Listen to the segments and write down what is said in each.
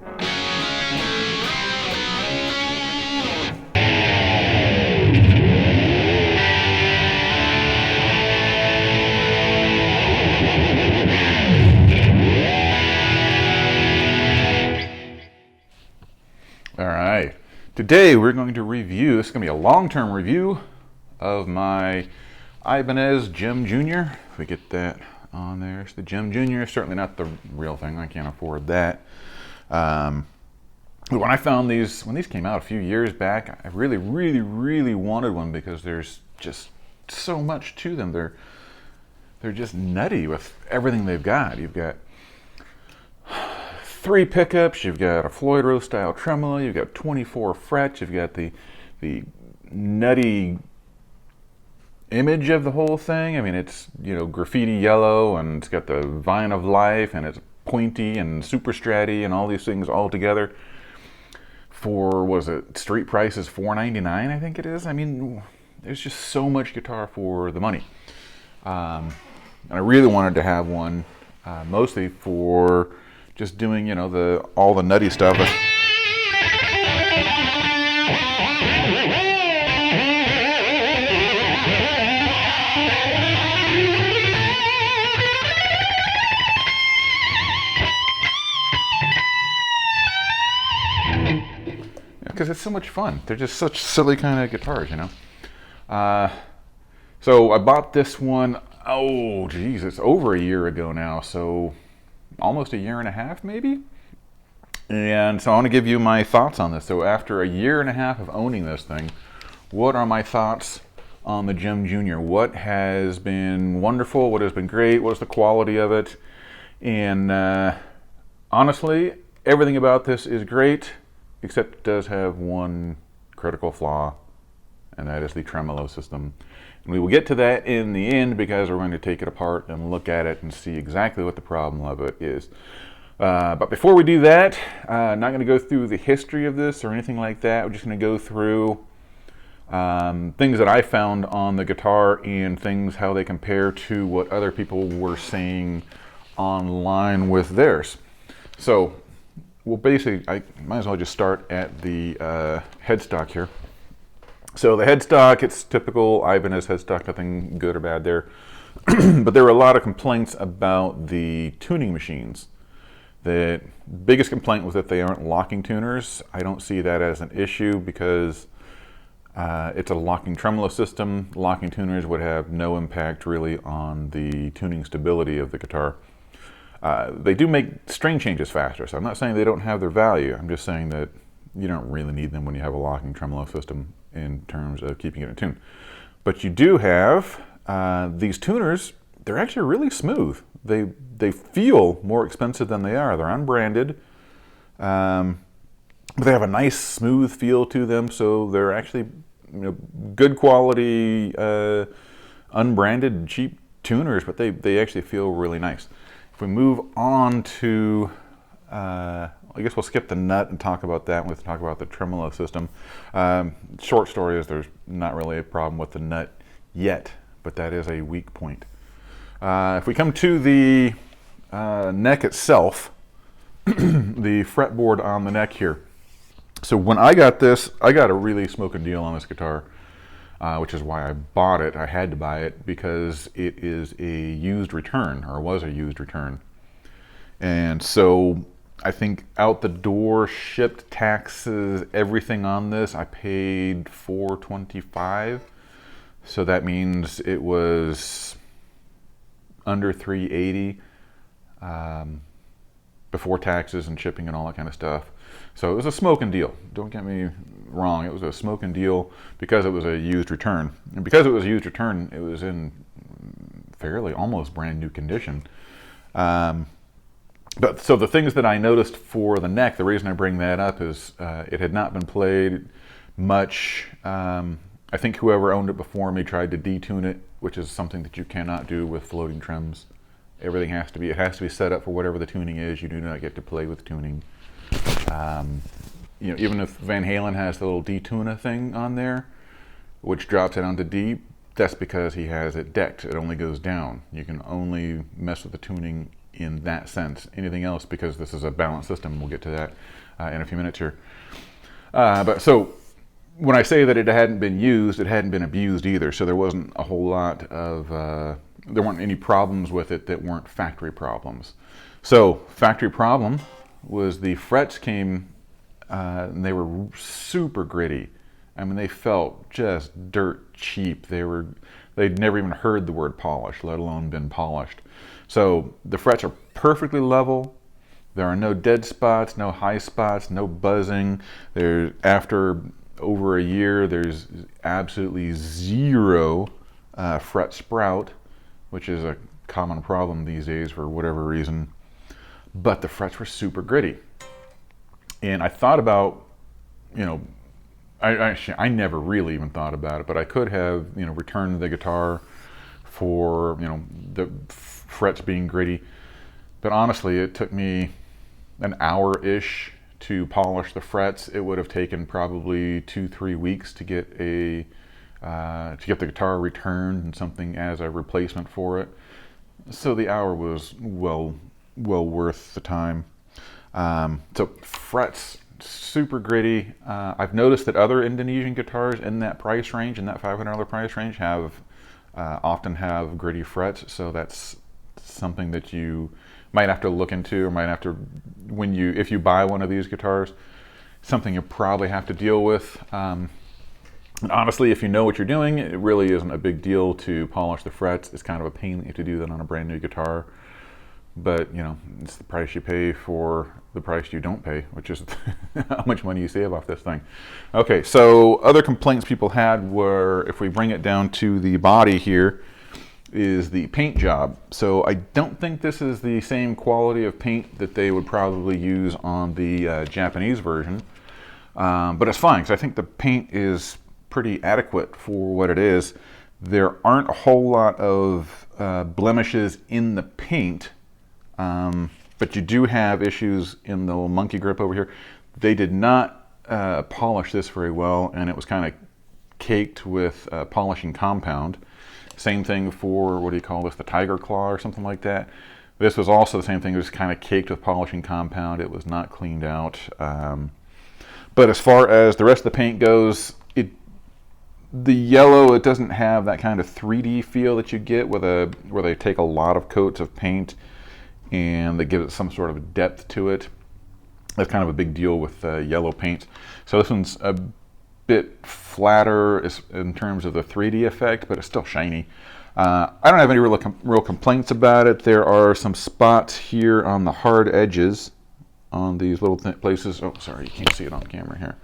All right, today we're going to review, this is going to be a long-term review of my Ibanez Jem Jr. If we get that on there, it's the Jem Jr. Certainly not the real thing, I can't afford that. But when I found these, when these came out a few years back, I really wanted one because there's just so much to them. They're just nutty with everything they've got. You've got 3 pickups, you've got a Floyd Rose style tremolo, you've got 24 frets, you've got the nutty image of the whole thing. I mean, it's, you know, graffiti yellow, and it's got the vine of life, and it's pointy and super stratty and all these things all together for, was it, street price is $4.99, I think it is. I mean, there's just so much guitar for the money. And I really wanted to have one, mostly for just doing, you know, all the nutty stuff. Because it's so much fun. They're just such silly kind of guitars, you know. So I bought this one, oh geez, it's over a year ago now, so almost a year and a half maybe. And so I want to give you my thoughts on this. So after a year and a half of owning this thing, what are my thoughts on the Jem Jr.? What has been wonderful? What has been great? What's the quality of it? And honestly, everything about this is great, except it does have one critical flaw, and that is the tremolo system. And we will get to that in the end because we're going to take it apart and look at it and see exactly what the problem of it is. But before we do that, I'm not going to go through the history of this or anything like that. We're just going to go through things that I found on the guitar and things, how they compare to what other people were saying online with theirs. So, well, basically, I might as well just start at the headstock here. So the headstock, it's typical Ibanez headstock, nothing good or bad there. But there were a lot of complaints about the tuning machines. The biggest complaint was that they aren't locking tuners. I don't see that as an issue because it's a locking tremolo system. Locking tuners would have no impact really on the tuning stability of the guitar. They do make string changes faster, so I'm not saying they don't have their value. I'm just saying that you don't really need them when you have a locking tremolo system in terms of keeping it in tune. But you do have these tuners. They're actually really smooth. They feel more expensive than they are. They're unbranded, but they have a nice smooth feel to them. So they're actually, you know, good quality, unbranded, cheap tuners, but they actually feel really nice. If we move on to, I guess we'll skip the nut and talk about that. We'll talk about the tremolo system. Short story is there's not really a problem with the nut yet, but that is a weak point. If we come to the neck itself, the fretboard on the neck here. So when I got this, I got a really smoking deal on this guitar, which is why I bought it. I had to buy it because it is a used return, or was a used return. And so I think out the door, shipped, taxes, everything on this, I paid $425. So that means it was under $380 before taxes and shipping and all that kind of stuff. So it was a smoking deal. Don't get me wrong. It was a smoking deal because it was a used return. And because it was a used return, it was in fairly almost brand new condition. But so the things that I noticed for the neck, the reason I bring that up is it had not been played much. I think whoever owned it before me tried to detune it, which is something that you cannot do with floating trims. Everything has to be, it has to be set up for whatever the tuning is. You do not get to play with tuning. You know, even if Van Halen has the little detuna thing on there, which drops it onto D, that's because he has it decked. It only goes down. You can only mess with the tuning in that sense. Anything else, because this is a balanced system, we'll get to that in a few minutes here. But so when I say that it hadn't been used, it hadn't been abused either. So there wasn't a whole lot of, there weren't any problems with it that weren't factory problems. So factory problem was the frets came, and they were super gritty. I mean, they felt just dirt cheap. They'd never even heard the word polish, let alone been polished. So the frets are perfectly level. There are no dead spots, no high spots, no buzzing. After over a year, there's absolutely zero fret sprout, which is a common problem these days for whatever reason. But the frets were super gritty. And I thought about, I never really even thought about it, but I could have, returned the guitar for, the frets being gritty. But honestly, it took me an hour-ish to polish the frets. It would have taken probably 2-3 weeks to get the guitar returned and something as a replacement for it. So the hour was well worth the time. So frets, super gritty. I've noticed that other Indonesian guitars in that price range, in that $500 price range, often have gritty frets. So that's something that you might have to look into, or might have to, if you buy one of these guitars, something you probably have to deal with. And honestly, if you know what you're doing, it really isn't a big deal to polish the frets. It's kind of a pain that you have to do that on a brand new guitar. But, it's the price you pay for the price you don't pay, which is how much money you save off this thing. Okay, so other complaints people had were, if we bring it down to the body here, is the paint job. So I don't think this is the same quality of paint that they would probably use on the Japanese version. But it's fine, because I think the paint is pretty adequate for what it is. There aren't a whole lot of blemishes in the paint, but you do have issues in the little monkey grip over here. They did not polish this very well, and it was kind of caked with polishing compound. Same thing for, what do you call this, the tiger claw or something like that. This was also the same thing. It was kind of caked with polishing compound. It was not cleaned out. But as far as the rest of the paint goes, the yellow, it doesn't have that kind of 3D feel that you get where they take a lot of coats of paint and they give it some sort of depth to it. That's kind of a big deal with yellow paint. So this one's a bit flatter in terms of the 3D effect, but it's still shiny. I don't have any real complaints about it. There are some spots here on the hard edges on these little places. Oh, sorry, you can't see it on camera here.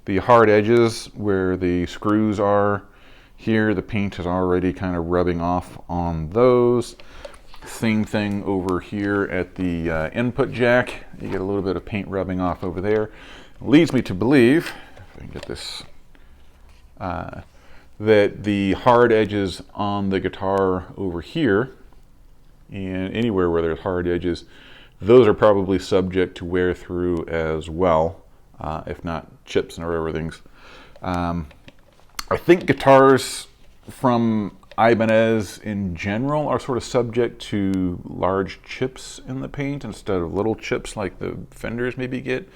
The hard edges where the screws are here, the paint is already kind of rubbing off on those. Same thing over here at the input jack. You get a little bit of paint rubbing off over there. Leads me to believe, if I can get this, that the hard edges on the guitar over here, and anywhere where there's hard edges, those are probably subject to wear through as well, if not chips and other things. I think guitars from Ibanez in general are sort of subject to large chips in the paint instead of little chips like the Fenders maybe get.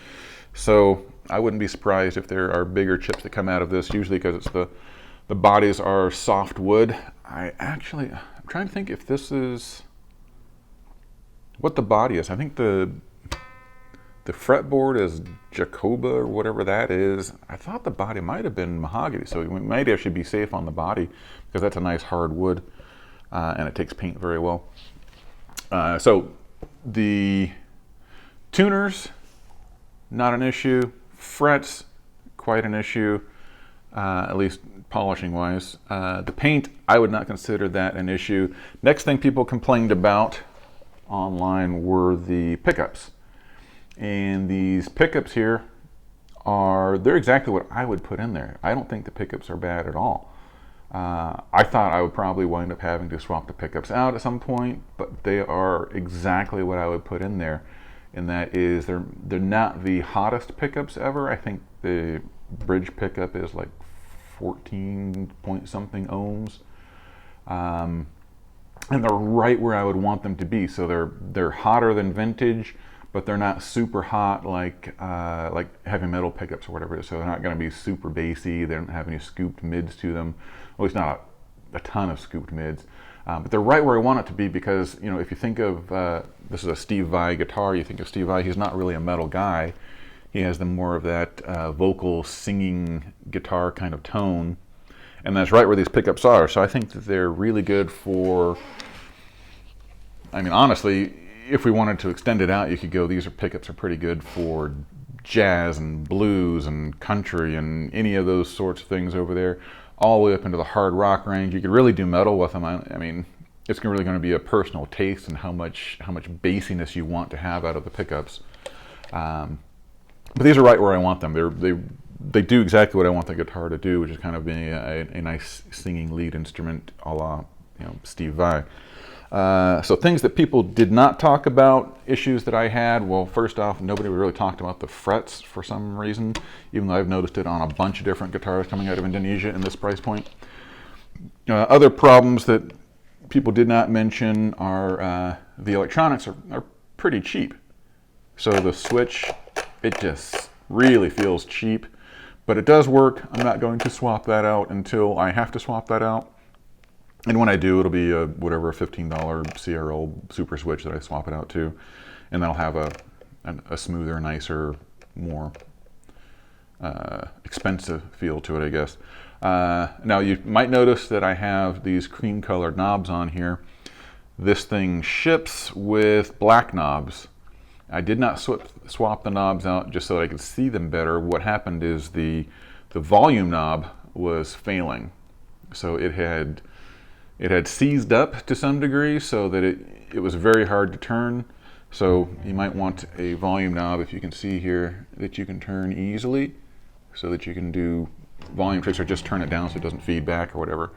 So I wouldn't be surprised if there are bigger chips that come out of this, usually because it's the bodies are soft wood. I'm trying to think if this is what the body is. I think the fretboard is Jacoba or whatever that is. I thought the body might have been mahogany, so we might actually be safe on the body because that's a nice hard wood and it takes paint very well. So the tuners, not an issue. Frets, quite an issue, at least polishing wise. The paint, I would not consider that an issue. Next thing people complained about online were the pickups. And these pickups here they're exactly what I would put in there. I don't think the pickups are bad at all. I thought I would probably wind up having to swap the pickups out at some point, but they are exactly what I would put in there. And that is, they're not the hottest pickups ever. I think the bridge pickup is like 14 point something ohms. and they're right where I would want them to be. So they're hotter than vintage, but they're not super hot like heavy metal pickups or whatever it is. So they're not going to be super bassy. They don't have any scooped mids to them. At least not a ton of scooped mids. But they're right where I want it to be because, you know, if you think of, this is a Steve Vai guitar, you think of Steve Vai, he's not really a metal guy. He has more of that vocal singing guitar kind of tone. And that's right where these pickups are. So I think that they're really good for, I mean, honestly, if we wanted to extend it out, you could go, these pickups are pretty good for jazz and blues and country and any of those sorts of things over there, all the way up into the hard rock range. You could really do metal with them. I mean, it's really going to be a personal taste and how much bassiness you want to have out of the pickups. But these are right where I want them. They do exactly what I want the guitar to do, which is kind of being a nice singing lead instrument, a la, you know, Steve Vai. So things that people did not talk about, issues that I had. Well, first off, nobody really talked about the frets for some reason, even though I've noticed it on a bunch of different guitars coming out of Indonesia in this price point. Other problems that people did not mention are the electronics are pretty cheap. So the switch, it just really feels cheap, but it does work. I'm not going to swap that out until I have to swap that out. And when I do, it'll be a $15 CRL super switch that I swap it out to, and that'll have a smoother, nicer, more expensive feel to it, I guess. Now you might notice that I have these cream colored knobs on here. This thing ships with black knobs. I did not swap the knobs out just so that I could see them better. What happened is the volume knob was failing, so it had seized up to some degree, so that it was very hard to turn. So you might want a volume knob, if you can see here, that you can turn easily, so that you can do volume tricks or just turn it down so it doesn't feed back or whatever.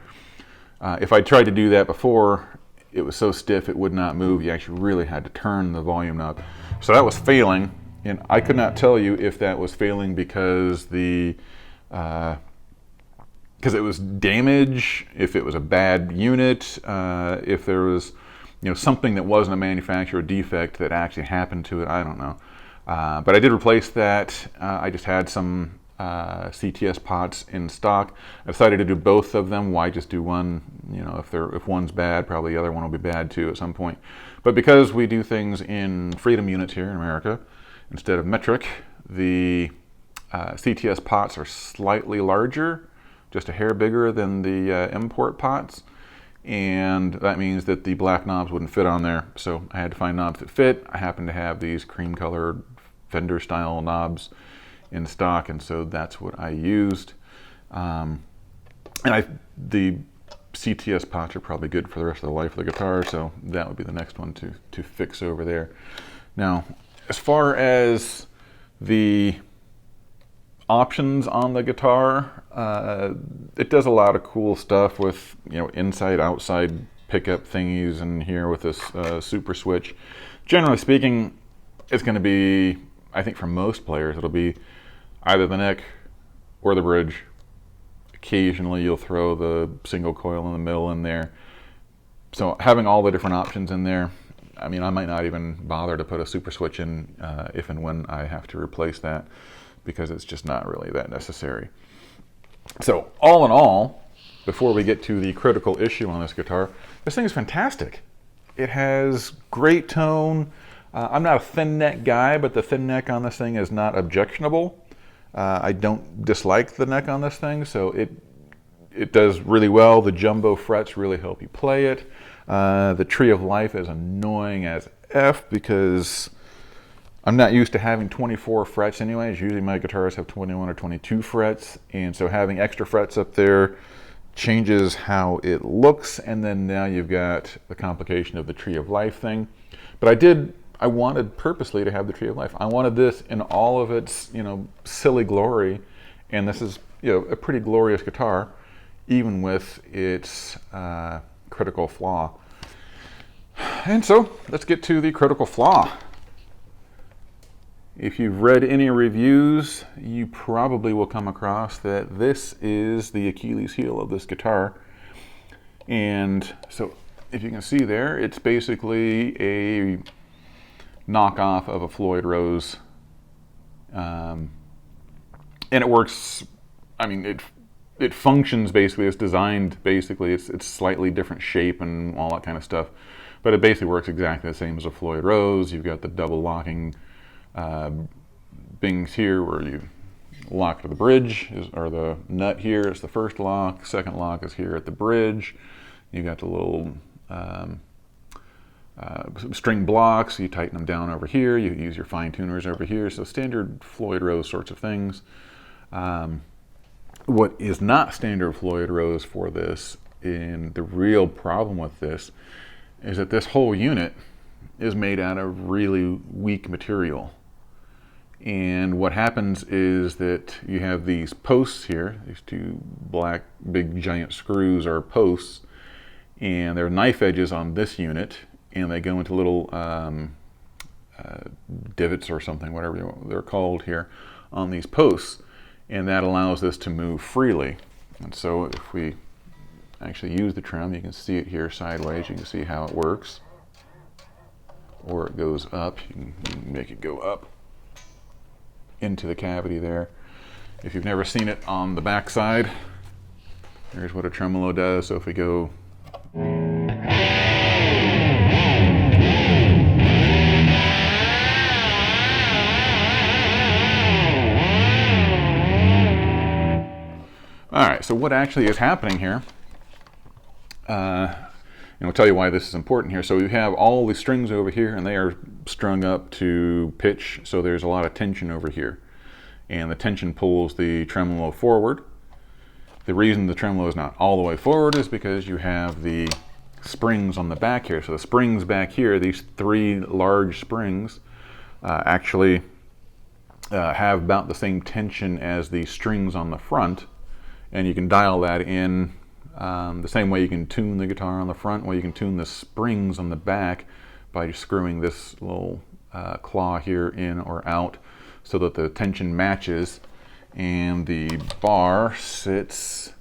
If I tried to do that before, it was so stiff it would not move. You actually really had to turn the volume knob. So that was failing, and I could not tell you if that was failing because it was damage, if it was a bad unit, if there was, you know, something that wasn't a manufacturer defect that actually happened to it. I don't know. But I did replace that. I just had some CTS pots in stock. I decided to do both of them. Why just do one? You know, if one's bad, probably the other one will be bad too at some point. But because we do things in Freedom units here in America instead of metric, the CTS pots are slightly larger, just a hair bigger than the import pots, and that means that the black knobs wouldn't fit on there. So I had to find knobs that fit. I happen to have these cream colored Fender style knobs in stock, and so that's what I used. The CTS pots are probably good for the rest of the life of the guitar, so that would be the next one to fix over there. Now, as far as the options on the guitar, it does a lot of cool stuff with, you know, inside outside pickup thingies, and here with this super switch. Generally speaking, it's going to be, I think for most players, it'll be either the neck or the bridge. Occasionally you'll throw the single coil in the middle in there. So having all the different options in there, I mean, I might not even bother to put a super switch in if and when I have to replace that, because it's just not really that necessary. So all in all, before we get to the critical issue on this guitar, this thing is fantastic. It has great tone. I'm not a thin neck guy, but the thin neck on this thing is not objectionable. I don't dislike the neck on this thing, so it does really well. The jumbo frets really help you play it. The Tree of Life is annoying as F because I'm not used to having 24 frets anyways. Usually my guitars have 21 or 22 frets, and so having extra frets up there changes how it looks, and then now you've got the complication of the Tree of Life thing. But I wanted purposely to have the Tree of Life. I wanted this in all of its, you know, silly glory, and this is, you know, a pretty glorious guitar, even with its critical flaw. And so let's get to the critical flaw. If you've read any reviews, you probably will come across that this is the Achilles heel of this guitar. And so if you can see there, it's basically a knockoff of a Floyd Rose. And it works, I mean, it functions basically, it's designed basically, it's slightly different shape and all that kind of stuff, but it basically works exactly the same as a Floyd Rose. You've got the double locking things here where you lock to the bridge, or the nut here is the first lock, second lock is here at the bridge. You've got the little string blocks, you tighten them down over here, you use your fine tuners over here, so standard Floyd Rose sorts of things. What is not standard Floyd Rose for this, and the real problem with this, is that this whole unit is made out of really weak material. And what happens is that you have these posts here, these two black big giant screws are posts, and there are knife edges on this unit, and they go into little divots or something, whatever they're called here, on these posts, and that allows this to move freely. And so if we actually use the trim, you can see it here sideways, you can see how it works. Or it goes up, you can make it go up into the cavity there. If you've never seen it on the back side, here's what a tremolo does. So if we go all right, so what actually is happening here, and I'll tell you why this is important here. So we have all the strings over here, and they are strung up to pitch, so there's a lot of tension over here. And the tension pulls the tremolo forward. The reason the tremolo is not all the way forward is because you have the springs on the back here. So the springs back here, these three large springs, actually have about the same tension as the strings on the front, and you can dial that in the same way you can tune the guitar on the front, or you can tune the springs on the back by just screwing this little claw here in or out so that the tension matches, and the bar sits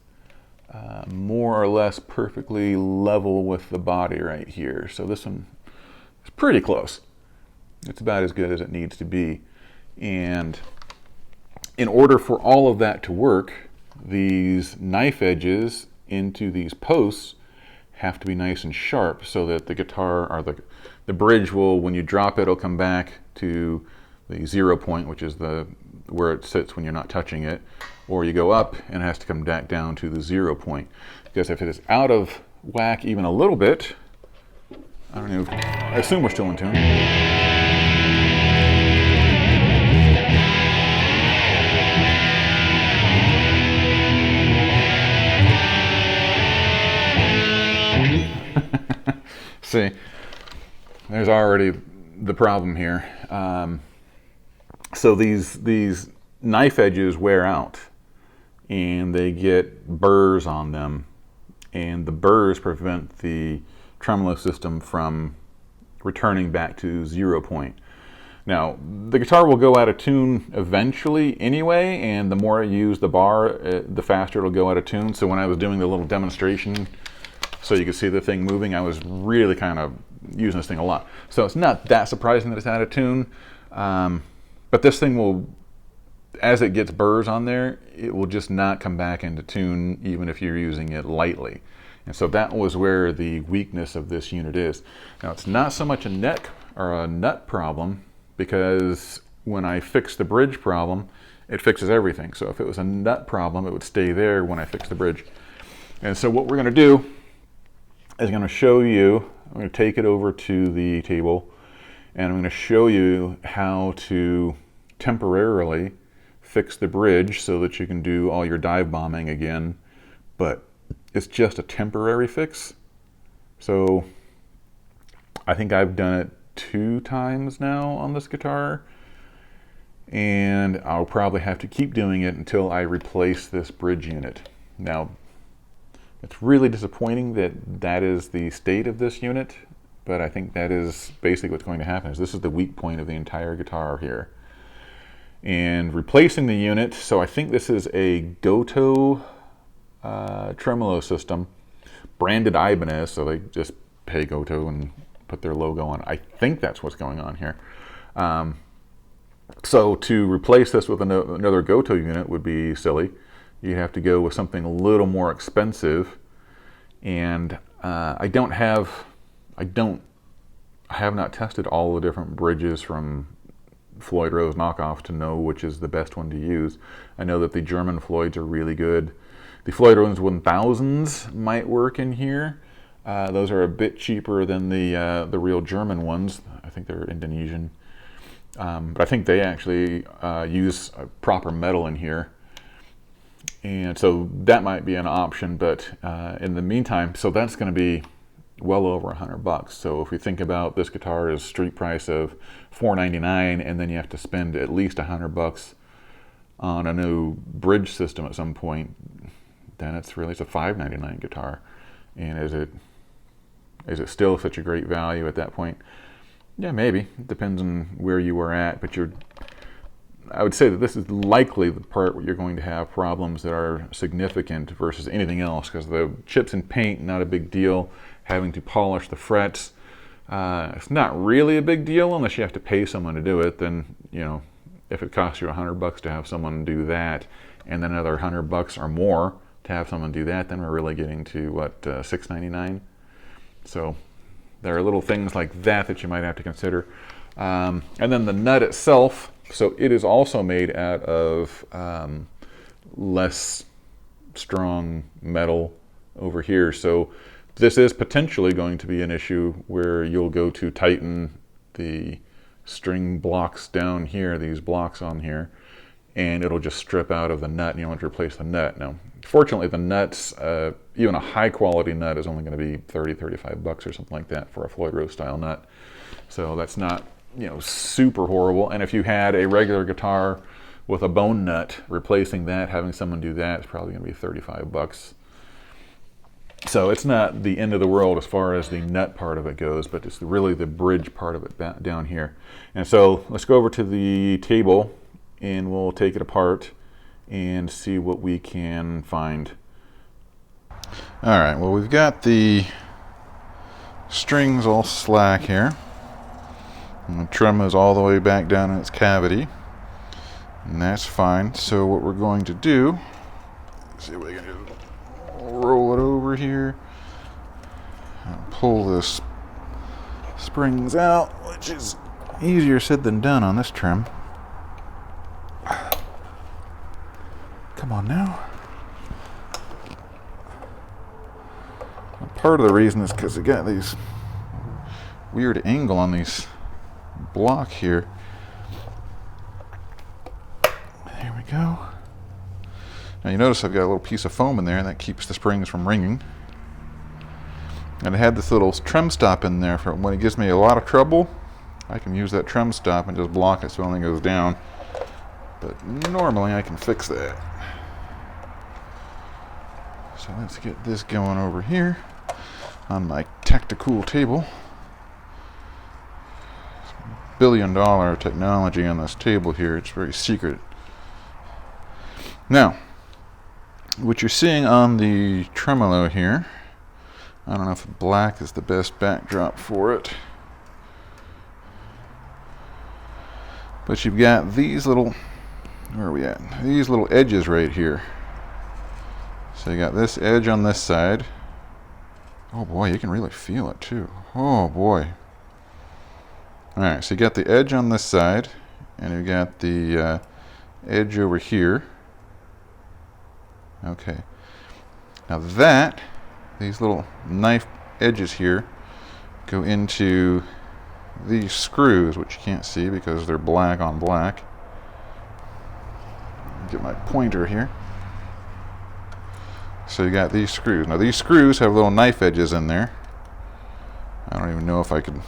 more or less perfectly level with the body right here. So this one is pretty close. It's about as good as it needs to be. And in order for all of that to work, these knife edges into these posts have to be nice and sharp so that the guitar, or the bridge will, when you drop it, it'll come back to the 0 point, which is where it sits when you're not touching it, or you go up and it has to come back down to the 0 point. Because if it is out of whack even a little bit, I don't know, I assume we're still in tune. See, there's already the problem here. So these knife edges wear out, and they get burrs on them, and the burrs prevent the tremolo system from returning back to 0 point. Now, the guitar will go out of tune eventually anyway, and the more I use the bar, the faster it'll go out of tune. So when I was doing the little demonstration so you could see the thing moving, I was really kind of using this thing a lot. So it's not that surprising that it's out of tune, but this thing will, as it gets burrs on there, it will just not come back into tune even if you're using it lightly. And so that was where the weakness of this unit is. Now, it's not so much a neck or a nut problem, because when I fix the bridge problem, it fixes everything. So if it was a nut problem, it would stay there when I fix the bridge. And so what we're going to do is going to show you, I'm going to take it over to the table, and I'm going to show you how to temporarily fix the bridge so that you can do all your dive bombing again, but it's just a temporary fix. So I think I've done it 2 times now on this guitar, and I'll probably have to keep doing it until I replace this bridge unit. Now, it's really disappointing that that is the state of this unit, but I think that is basically what's going to happen. Is this is the weak point of the entire guitar here. And replacing the unit, so I think this is a Goto tremolo system, branded Ibanez, so they just pay Goto and put their logo on. I think that's what's going on here. So to replace this with another Goto unit would be silly. You have to go with something a little more expensive, and I have not tested all the different bridges from Floyd Rose knockoff to know which is the best one to use. I know that the German Floyds are really good. The Floyd Rose 1000s might work in here. Those are a bit cheaper than the real German ones. I think they're Indonesian. But I think they actually use a proper metal in here. And so that might be an option, but in the meantime, so that's going to be well over $100. So if we think about this guitar is street price of $499, and then you have to spend at least $100 on a new bridge system at some point, then it's a $599 guitar. And is it still such a great value at that point? Yeah, maybe. It depends on where you were at, but I would say that this is likely the part where you're going to have problems that are significant versus anything else, because the chips and paint, not a big deal. Having to polish the frets, it's not really a big deal unless you have to pay someone to do it. Then, if it costs you $100 to have someone do that, and then another $100 or more to have someone do that, then we're really getting to what, $699. So there are little things like that you might have to consider. And then the nut itself, so it is also made out of less strong metal over here. So this is potentially going to be an issue where you'll go to tighten the string blocks down here, these blocks on here, and it'll just strip out of the nut, and you want to replace the nut. Now, fortunately, the nuts, even a high quality nut is only going to be $30-35 or something like that for a Floyd Rose style nut. So that's not, super horrible. And if you had a regular guitar with a bone nut, replacing that, having someone do that is probably going to be $35. So it's not the end of the world as far as the nut part of it goes, but it's really the bridge part of it down here. And so let's go over to the table and we'll take it apart and see what we can find. All right, well, we've got the strings all slack here. And the tremolo is all the way back down in its cavity, and that's fine. So what we're going to do, see what we can do. Roll it over here and pull this springs out, which is easier said than done on this trim. Come on now. And part of the reason is because it got these weird angle on these block here. There we go. Now you notice I've got a little piece of foam in there, and that keeps the springs from ringing. And I had this little trem stop in there for when it gives me a lot of trouble. I can use that trem stop and just block it so nothing goes down. But normally I can fix that. So let's get this going over here on my tactical table. $1 billion technology on this table here. It's very secret. Now, what you're seeing on the tremolo here, I don't know if black is the best backdrop for it, but you've got these little, where are we at? These little edges right here. So you got this edge on this side. Oh boy, you can really feel it too. Oh boy. Alright, so you got the edge on this side, and you got the edge over here. Okay. Now these little knife edges here go into these screws, which you can't see because they're black on black. Get my pointer here. So you got these screws. Now these screws have little knife edges in there. I don't even know if I could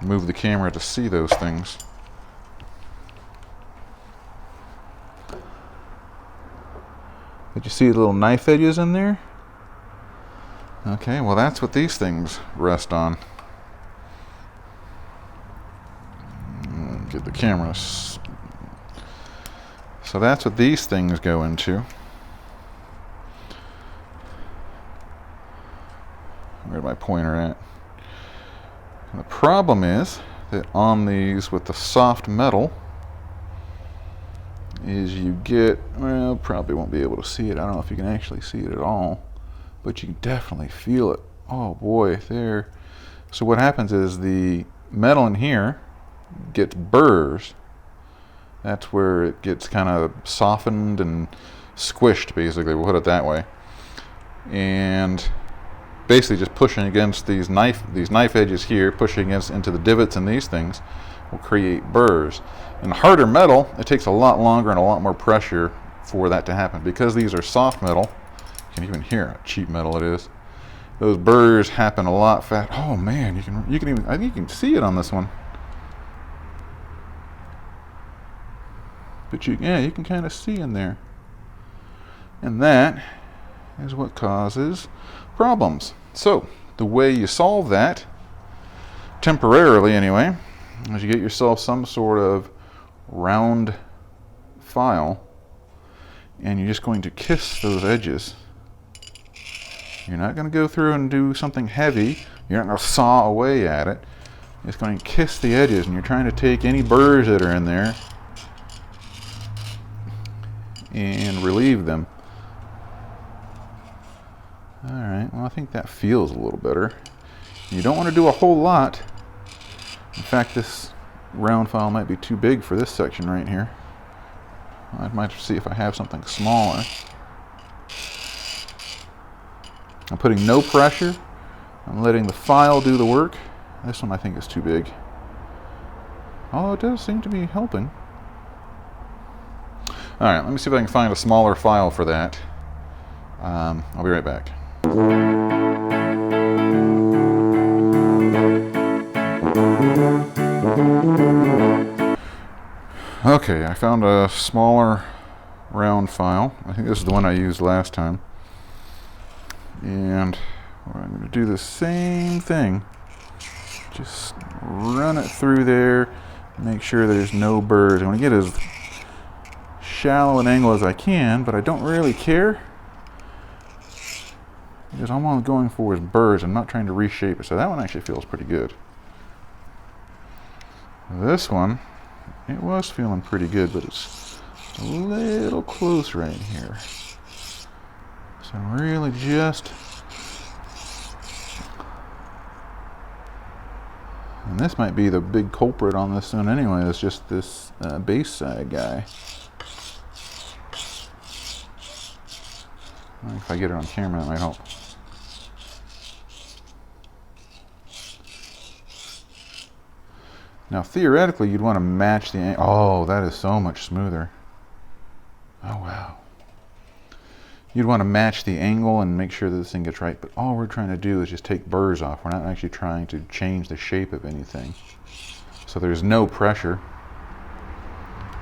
move the camera to see those things. Did you see the little knife edges in there? Okay, well that's what these things rest on. Get the camera. So that's what these things go into. Where's my pointer at? And the problem is that on these with the soft metal is you get, well, probably won't be able to see it. I don't know if you can actually see it at all, but you can definitely feel it. Oh boy, there. So what happens is the metal in here gets burrs. That's where it gets kind of softened and squished, basically, we'll put it that way. And basically just pushing against these knife edges here, pushing against into the divots in these things will create burrs. In harder metal, it takes a lot longer and a lot more pressure for that to happen. Because these are soft metal, you can even hear how cheap metal it is. Those burrs happen a lot fast. Oh man, you can even, I think you can see it on this one. But you can kind of see in there. And that is what causes problems. So the way you solve that, temporarily anyway, is you get yourself some sort of round file and you're just going to kiss those edges. You're not going to go through and do something heavy. You're not going to saw away at it. You're just going to kiss the edges, and you're trying to take any burrs that are in there and relieve them. Alright, well I think that feels a little better. You don't want to do a whole lot. In fact, this round file might be too big for this section right here. I might see if I have something smaller. I'm putting no pressure. I'm letting the file do the work. This one I think is too big. Although it does seem to be helping. Alright, let me see if I can find a smaller file for that. I'll be right back. Okay, I found a smaller round file. I think this is the one I used last time. And I'm going to do the same thing. Just run it through there, make sure there's no burrs. I want to get as shallow an angle as I can, but I don't really care because all I'm going for is burrs. I'm not trying to reshape it. So that one actually feels pretty good. This one, it was feeling pretty good, but it's a little close right here. So really just, and this might be the big culprit on this one anyway, it's just this base side guy. If I get it on camera, that might help. Now theoretically you'd want to match the angle. Oh, that is so much smoother. Oh wow. You'd want to match the angle and make sure that this thing gets right, but all we're trying to do is just take burrs off. We're not actually trying to change the shape of anything. So there's no pressure.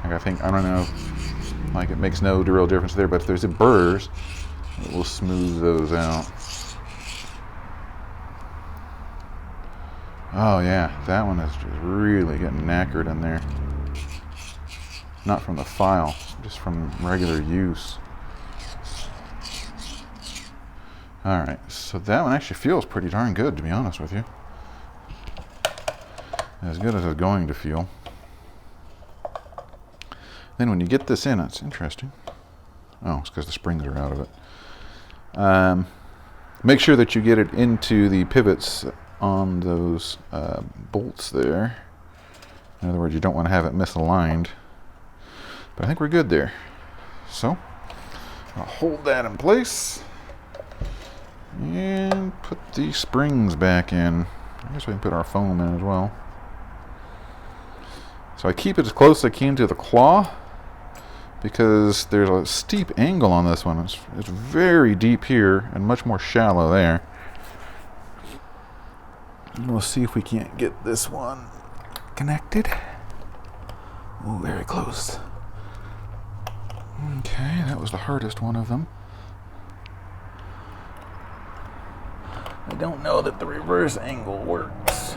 Like I don't know, like it makes no real difference there, but if there's burrs, it will smooth those out. Oh yeah, that one is just really getting knackered in there. Not from the file, just from regular use. Alright, so that one actually feels pretty darn good, to be honest with you. As good as it's going to feel. Then when you get this in, it's interesting. Oh, it's because the springs are out of it. Make sure that you get it into the pivots on those bolts there. In other words, you don't want to have it misaligned. But I think we're good there. So, I'll hold that in place. And put the springs back in. I guess we can put our foam in as well. So I keep it as close as I can to the claw because there's a steep angle on this one. It's very deep here and much more shallow there. And we'll see if we can't get this one connected. Oh, very close. Okay, that was the hardest one of them. I don't know that the reverse angle works.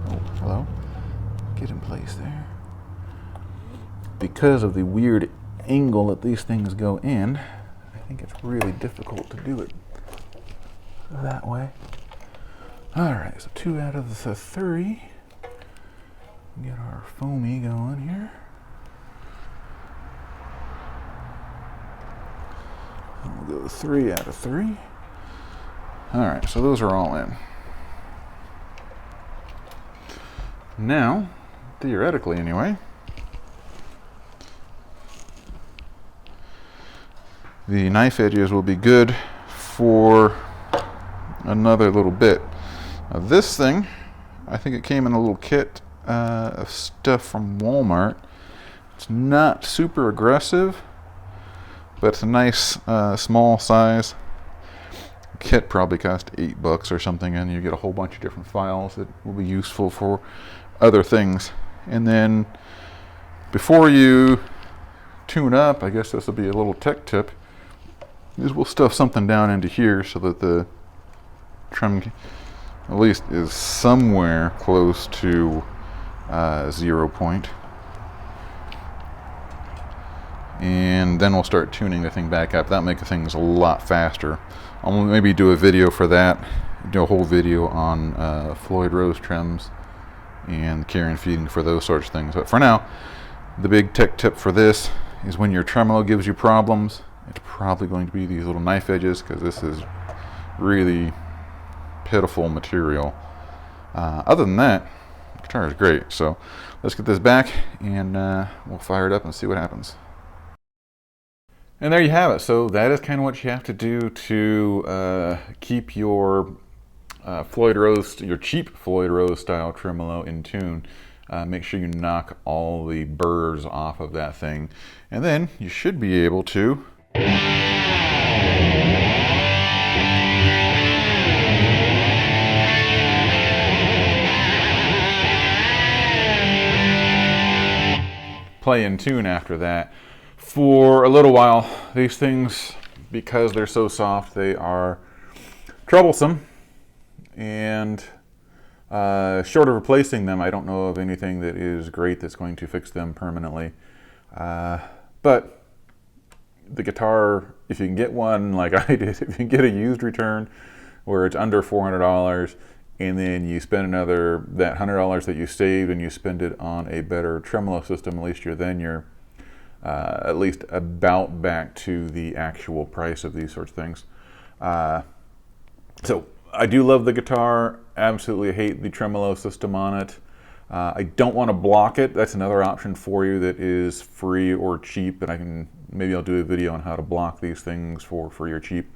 Oh, hello. Get in place there. Because of the weird angle that these things go in, I think it's really difficult to do it that way. All right, so 2 out of the 3. Get our foamy going here. We'll go 3 out of 3. All right, so those are all in. Now, theoretically anyway, the knife edges will be good for another little bit. Now this thing, I think it came in a little kit of stuff from Walmart. It's not super aggressive, but it's a nice small size. Kit probably cost $8 or something, and you get a whole bunch of different files that will be useful for other things. And then before you tune up, I guess this will be a little tech tip, is we'll stuff something down into here so that the trim at least is somewhere close to 0 point. And then we'll start tuning the thing back up. That'll make things a lot faster. I'll maybe do a video for that, do a whole video on Floyd Rose trims and care and feeding for those sorts of things. But for now, the big tech tip for this is when your tremolo gives you problems, it's probably going to be these little knife edges, because this is really pitiful material. Other than that, the guitar is great. So let's get this back and we'll fire it up and see what happens. And there you have it. So that is kind of what you have to do to keep your Floyd Rose, your cheap Floyd Rose style tremolo in tune. Make sure you knock all the burrs off of that thing, and then you should be able to play in tune after that. For a little while, these things, because they're so soft, they are troublesome, and short of replacing them, I don't know of anything that is great that's going to fix them permanently. But the guitar, if you can get one like I did, if you can get a used return where it's under $400, and then you spend that $100 that you saved and you spend it on a better tremolo system, at least you're at least about back to the actual price of these sorts of things. So I do love the guitar, absolutely hate the tremolo system on it. I don't want to block it. That's another option for you that is free or cheap, and maybe I'll do a video on how to block these things for free or cheap.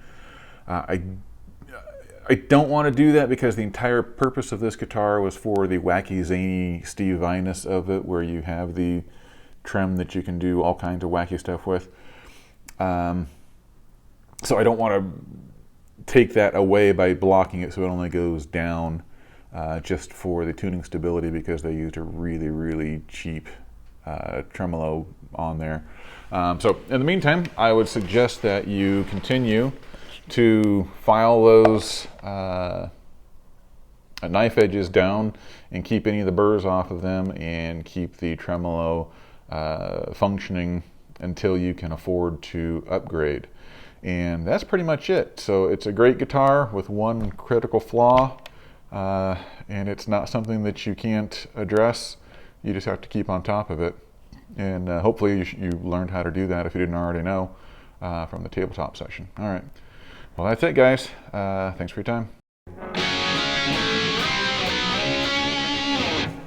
I don't want to do that because the entire purpose of this guitar was for the wacky, zany Steve Vai-ness of it, where you have the trem that you can do all kinds of wacky stuff with. So I don't want to take that away by blocking it so it only goes down just for the tuning stability, because they used a really, really cheap tremolo on there. So in the meantime, I would suggest that you continue to file those knife edges down and keep any of the burrs off of them, and keep the tremolo functioning until you can afford to upgrade. And that's pretty much it. So it's a great guitar with one critical flaw, and it's not something that you can't address. You just have to keep on top of it. And hopefully you learned how to do that if you didn't already know from the tabletop session. All right. Well, that's it, guys. Thanks for your time.